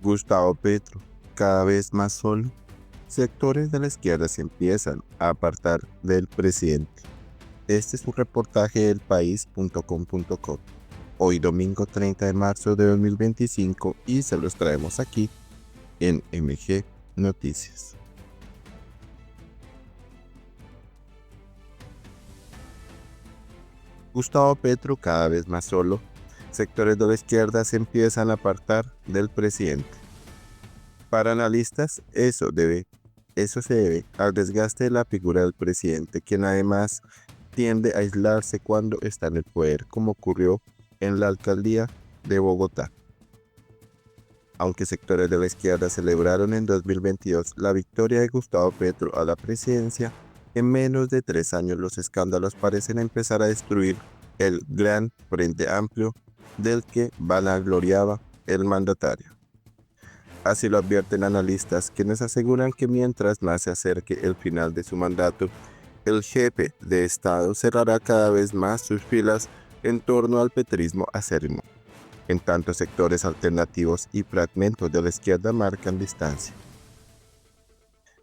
Gustavo Petro, cada vez más solo. Sectores de la izquierda se empiezan a apartar del presidente. Este es un reportaje del país.com.co. Hoy domingo 30 de marzo de 2025 y se los traemos aquí en MG Noticias. Gustavo Petro cada vez más solo. Sectores de la izquierda se empiezan a apartar del presidente. Para analistas, eso se debe al desgaste de la figura del presidente, quien además tiende a aislarse cuando está en el poder, como ocurrió en la alcaldía de Bogotá. Aunque sectores de la izquierda celebraron en 2022 la victoria de Gustavo Petro a la presidencia, en menos de 3 años los escándalos parecen empezar a destruir el gran Frente Amplio del que vanagloriaba el mandatario. Así lo advierten analistas, quienes aseguran que mientras más se acerque el final de su mandato, el jefe de Estado cerrará cada vez más sus filas en torno al petrismo acérrimo. En tanto, sectores alternativos y fragmentos de la izquierda marcan distancia.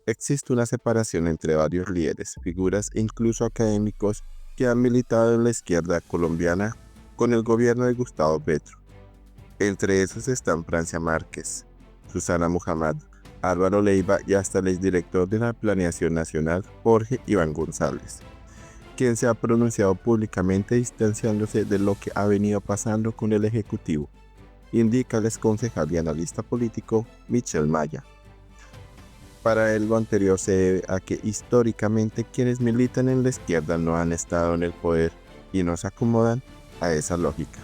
Existe una separación entre varios líderes, figuras e incluso académicos que han militado en la izquierda colombiana con el gobierno de Gustavo Petro. Entre esos están Francia Márquez, Susana Muhammad, Álvaro Leiva y hasta el exdirector de la Planeación Nacional, Jorge Iván González, quien se ha pronunciado públicamente distanciándose de lo que ha venido pasando con el Ejecutivo, indica el exconcejal y analista político Michel Maya. Para él, lo anterior se debe a que históricamente quienes militan en la izquierda no han estado en el poder y no se acomodan a esa lógica.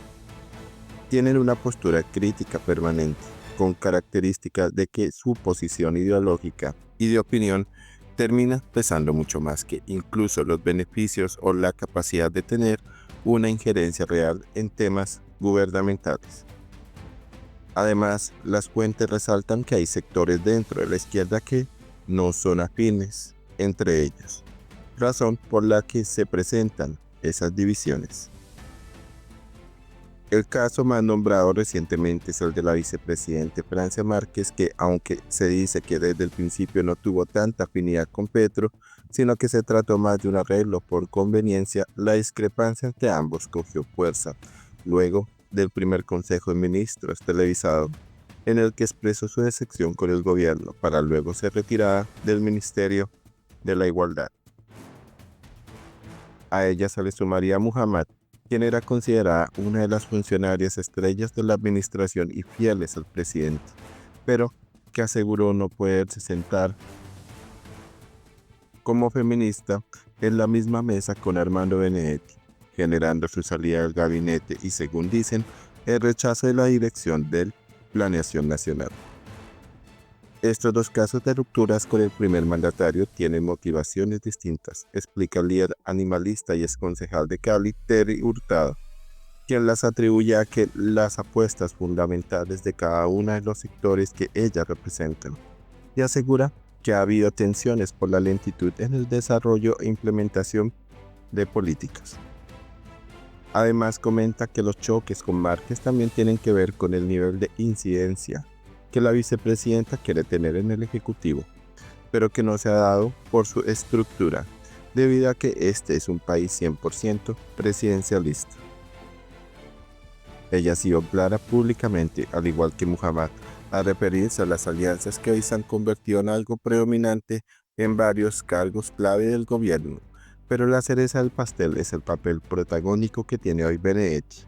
Tienen una postura crítica permanente, con características de que su posición ideológica y de opinión termina pesando mucho más que incluso los beneficios o la capacidad de tener una injerencia real en temas gubernamentales. Además, las fuentes resaltan que hay sectores dentro de la izquierda que no son afines entre ellos, razón por la que se presentan esas divisiones. El caso más nombrado recientemente es el de la vicepresidenta Francia Márquez, que aunque se dice que desde el principio no tuvo tanta afinidad con Petro, sino que se trató más de un arreglo por conveniencia, la discrepancia entre ambos cogió fuerza luego del primer Consejo de Ministros televisado, en el que expresó su decepción con el gobierno para luego ser retirada del Ministerio de la Igualdad. A ella se le sumaría Muhammad, quien era considerada una de las funcionarias estrellas de la administración y fieles al presidente, pero que aseguró no poderse sentar como feminista en la misma mesa con Armando Benedetti, generando su salida del gabinete y, según dicen, el rechazo de la dirección de Planeación Nacional. Estos dos casos de rupturas con el primer mandatario tienen motivaciones distintas, explica el líder animalista y exconcejal de Cali, Terry Hurtado, quien las atribuye a que las apuestas fundamentales de cada uno de los sectores que ella representan, y asegura que ha habido tensiones por la lentitud en el desarrollo e implementación de políticas. Además, comenta que los choques con Márquez también tienen que ver con el nivel de incidencia que la vicepresidenta quiere tener en el Ejecutivo, pero que no se ha dado por su estructura, debido a que este es un país 100% presidencialista. Ella ha sido clara públicamente, al igual que Muhammad, a referirse a las alianzas que hoy se han convertido en algo predominante en varios cargos clave del gobierno, pero la cereza del pastel es el papel protagónico que tiene hoy Benedetti,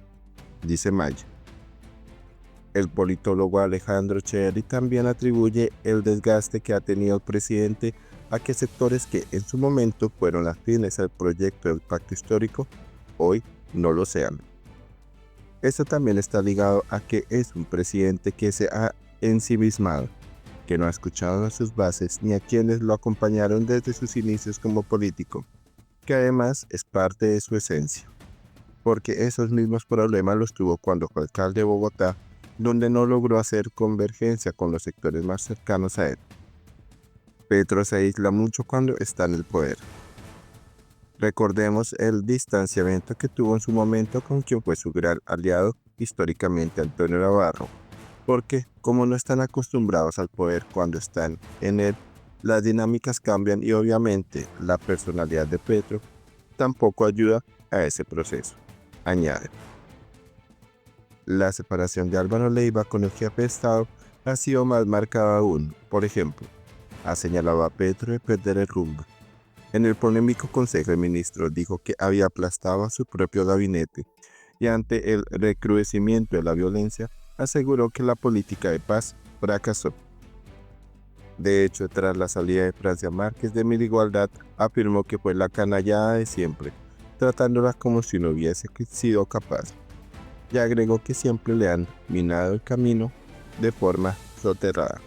dice Maya. El politólogo Alejandro Cherry también atribuye el desgaste que ha tenido el presidente a que sectores que en su momento fueron afines al proyecto del pacto histórico, hoy no lo sean. Esto también está ligado a que es un presidente que se ha ensimismado, que no ha escuchado a sus bases ni a quienes lo acompañaron desde sus inicios como político, que además es parte de su esencia, porque esos mismos problemas los tuvo cuando fue alcalde de Bogotá, donde no logró hacer convergencia con los sectores más cercanos a él. Petro se aísla mucho cuando está en el poder. Recordemos el distanciamiento que tuvo en su momento con quien fue su gran aliado históricamente, Antonio Navarro, porque como no están acostumbrados al poder cuando están en él, las dinámicas cambian y obviamente la personalidad de Petro tampoco ayuda a ese proceso. Añade, la separación de Álvaro Leiva con el jefe de Estado ha sido más marcada aún. Por ejemplo, ha señalado a Petro de perder el rumbo. En el polémico Consejo de Ministros dijo que había aplastado a su propio gabinete y ante el recrudecimiento de la violencia aseguró que la política de paz fracasó. De hecho, tras la salida de Francia Márquez de Mil Igualdad, afirmó que fue la canallada de siempre, tratándola como si no hubiese sido capaz. Y agregó que siempre le han minado el camino de forma soterrada.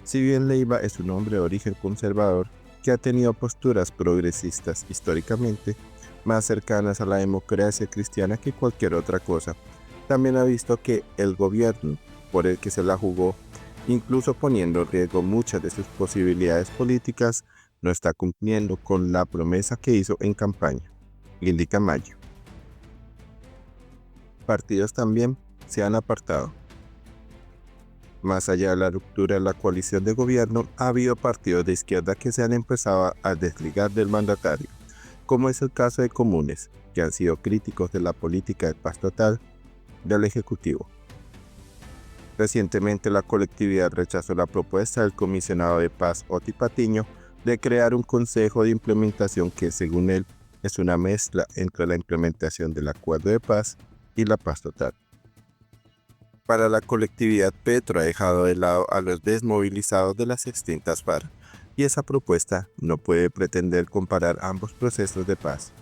Si bien Leiva es un hombre de origen conservador que ha tenido posturas progresistas históricamente más cercanas a la democracia cristiana que cualquier otra cosa, también ha visto que el gobierno por el que se la jugó, incluso poniendo en riesgo muchas de sus posibilidades políticas, no está cumpliendo con la promesa que hizo en campaña, indica Mayo. Partidos también se han apartado. Más allá de la ruptura de la coalición de gobierno, ha habido partidos de izquierda que se han empezado a desligar del mandatario, como es el caso de Comunes, que han sido críticos de la política de paz total del Ejecutivo. Recientemente la colectividad rechazó la propuesta del comisionado de paz Oti Patiño de crear un consejo de implementación que, según él, es una mezcla entre la implementación del acuerdo de paz y la paz total. Para la colectividad, Petro ha dejado de lado a los desmovilizados de las extintas FARC, y esa propuesta no puede pretender comparar ambos procesos de paz,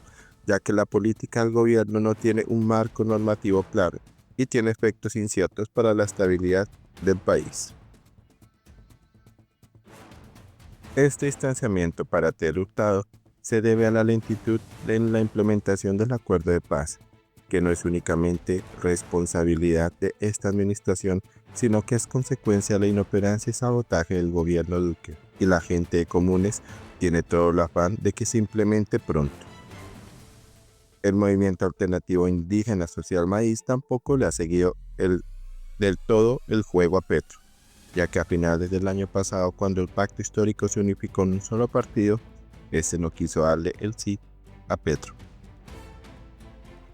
ya que la política del gobierno no tiene un marco normativo claro y tiene efectos inciertos para la estabilidad del país. Este distanciamiento para Tel Hurtado se debe a la lentitud en la implementación del acuerdo de paz, que no es únicamente responsabilidad de esta administración, sino que es consecuencia de la inoperancia y sabotaje del gobierno Duque, y la gente de Comunes tiene todo el afán de que se implemente pronto. El movimiento alternativo indígena Social Maíz tampoco le ha seguido del todo el juego a Petro, ya que a finales del año pasado, cuando el pacto histórico se unificó en un solo partido, ese no quiso darle el sí a Petro.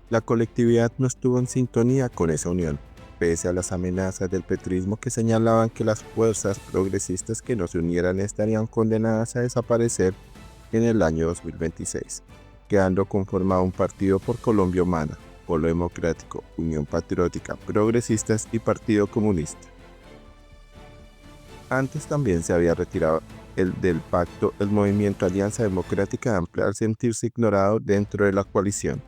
La colectividad no estuvo en sintonía con esa unión, pese a las amenazas del petrismo que señalaban que las fuerzas progresistas que no se unieran estarían condenadas a desaparecer en el año 2026, quedando conformado un partido por Colombia Humana, Polo Democrático, Unión Patriótica, Progresistas y Partido Comunista. Antes también se había retirado del pacto el movimiento Alianza Democrática Amplia al sentirse ignorado dentro de la coalición.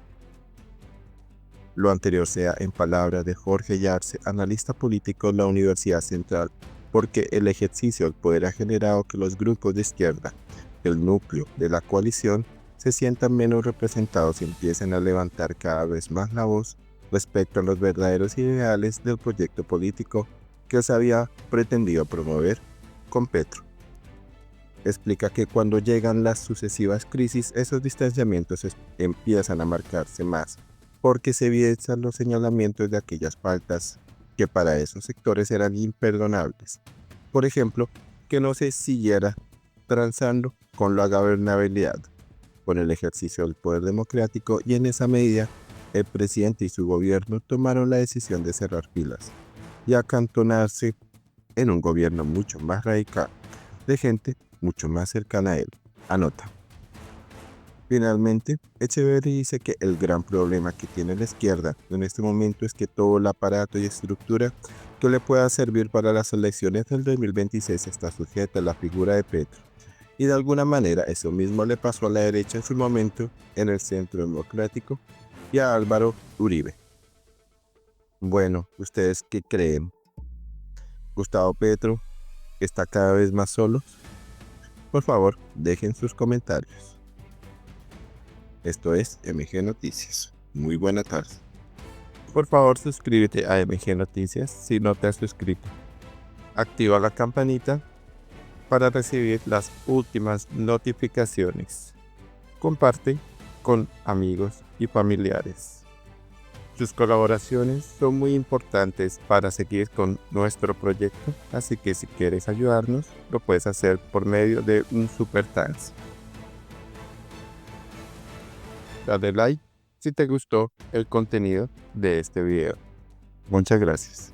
Lo anterior sea en palabras de Jorge Yarse, analista político de la Universidad Central, porque el ejercicio del poder ha generado que los grupos de izquierda, el núcleo de la coalición, se sientan menos representados y empiecen a levantar cada vez más la voz respecto a los verdaderos ideales del proyecto político que se había pretendido promover con Petro. Explica que cuando llegan las sucesivas crisis, esos distanciamientos empiezan a marcarse más, porque se evidencian los señalamientos de aquellas faltas que para esos sectores eran imperdonables. Por ejemplo, que no se siguiera transando con la gobernabilidad, con el ejercicio del poder democrático, y en esa medida el presidente y su gobierno tomaron la decisión de cerrar filas y acantonarse en un gobierno mucho más radical, de gente mucho más cercana a él. Anota. Finalmente, Echeverry dice que el gran problema que tiene la izquierda en este momento es que todo el aparato y estructura que le pueda servir para las elecciones del 2026 está sujeta a la figura de Petro. Y de alguna manera eso mismo le pasó a la derecha en su momento en el Centro Democrático y a Álvaro Uribe. Bueno, ¿ustedes qué creen? ¿Gustavo Petro está cada vez más solo? Por favor, dejen sus comentarios. Esto es MG Noticias. Muy buena tarde. Por favor, suscríbete a MG Noticias si no te has suscrito. Activa la campanita para recibir las últimas notificaciones. Comparte con amigos y familiares. Sus colaboraciones son muy importantes para seguir con nuestro proyecto, así que si quieres ayudarnos, lo puedes hacer por medio de un super thanks. Dale like si te gustó el contenido de este video. Muchas gracias.